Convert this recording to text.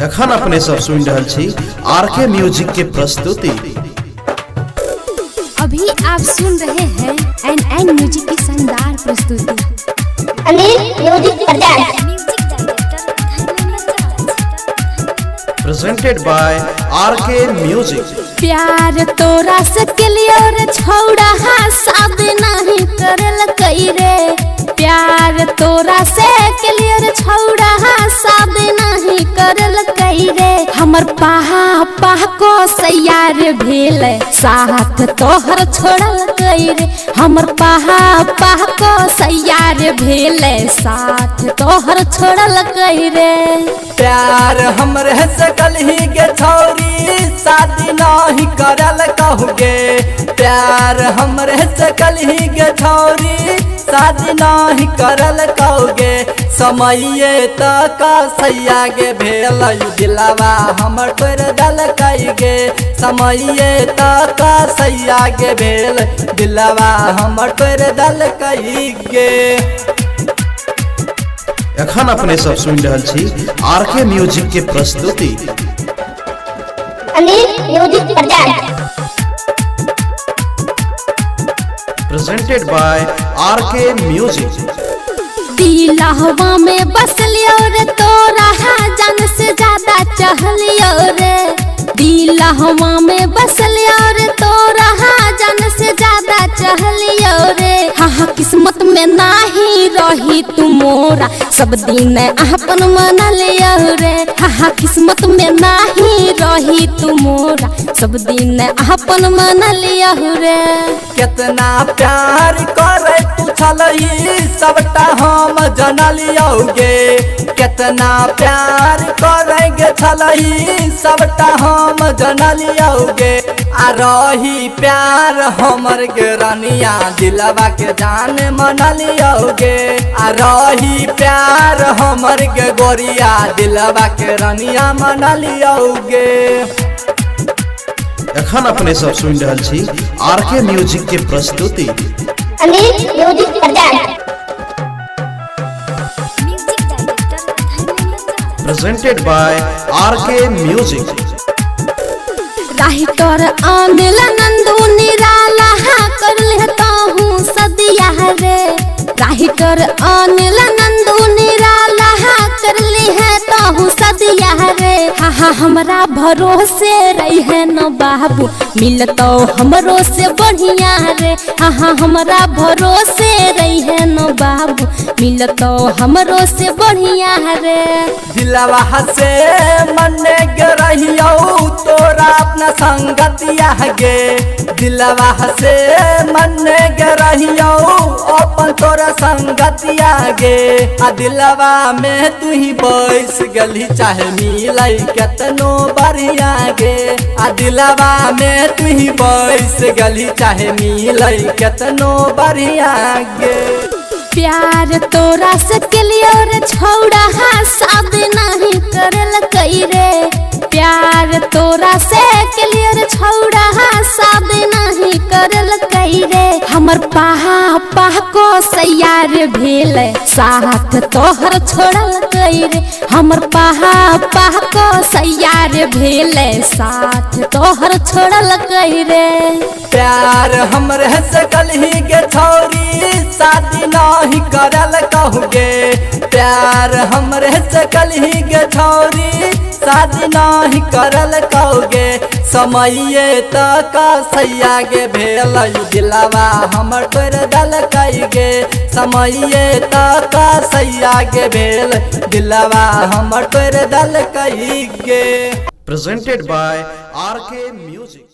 एखन अपने सब सुन रहल छी आरके म्यूजिक के प्रस्तुति। अभी आप सुन रहे हैं एन म्यूजिक की शानदार प्रस्तुति। Anil music presented by RK music. प्यार तोरा से क्लियर छौड़ा शादी नहीं करल कई रे। प्यार तोरा से क्लियर छौड़ा शादी नहीं करल कई रे। हमर पाह को सैयार भेल साथ तोहर छोड़ल कई रे। हमर पाह को सैयार भेल साथ तोहर छोड़ल कई रे। प्यार हमरे से कलही के छौरी शादी नहीं करल कहूगे। प्यार हमरे से कलही के छौरी शादी नहीं करल कहोगे। समय तक सैया गे भेल दिलावा हमर तोर दल कईगे। समय तक सैया गे भेल दिलावा हमर तोर दल कईगे। एखन अपने सब सुन रहल छी आरके म्यूजिक के प्रस्तुति। Anil music presented by RK music. दिलहवा में बस लियो रे तोरा जान से ज्यादा चाहलियो रे। दिलहवा में बस लियो रे तोरा जान से ज्यादा चाहलियो रे। हाँ किस्मत में नाही रही तू मोरा सब दिन अपन मन लियो रे। हाँ किस्मत में नाही रही तू मोरा सब दिन अपन मन लियो रे। कितना प्यार करे तू छलही सबटा हम जनलियोगे। कितना प्यार करेंगे छलही सबटा हम जनलियोगे। आ रही प्यार हमर के रानिया दिलवा के जान मनलियोगे। आ रही प्यार हमर के गोरिया दिलवा के रानिया मनलियोगे। एखन अपने सब सुन रहल छी आरके म्यूजिक के प्रस्तुति। Anil music presented by RK music. Writer आंदिल नंदू निराला कर लेता हूँ सदिया रे। राइटर आंदिल नंदू निराला कर लेता हूँ सदिया रे। हाँ हमरा भरोसे रही है न बाबू मिलतो हमरो से बढ़िया रे। हाँ हमरा भरोसे रही है न बाबू मिलतो हमरो से बढ़िया रे। दिलवा से मन गे रहियो तोरा अपना संगतिया गे। दिलवा से मन गे रहियो अपन तोरा संगतिया गे। आ दिलवा में तू ही बैस गली चाहे मिलई केतनो बढ़िया गे। आ दिलवा में तू ही बैस गली चाहे मिलई केतनो बढ़िया गे। प्यार तोरा से क्लियर छौड़ा शादी नहीं करल कई रे। प्यार तोरा से क्लियर छौड़ा शादी नहीं करल कई रे। हमर पाह को सैयार भेल साथ तोहर छोड़ल कई रे। हमर पाह को सैयार भेल साथ तोहर छोड़ल कई रे। प्यार हमरे से कलही के छौरी शादी नहीं करल कहोगे। प्यार हमरे से कलही के छौरी शादी नहीं करल कहोगे। समय तक सैया गे भेल दिलवा हमर तोर दल कईगे। समय तक सैया गे भेल दिलवा हमर तोर दल कईगे। Presented by RK music.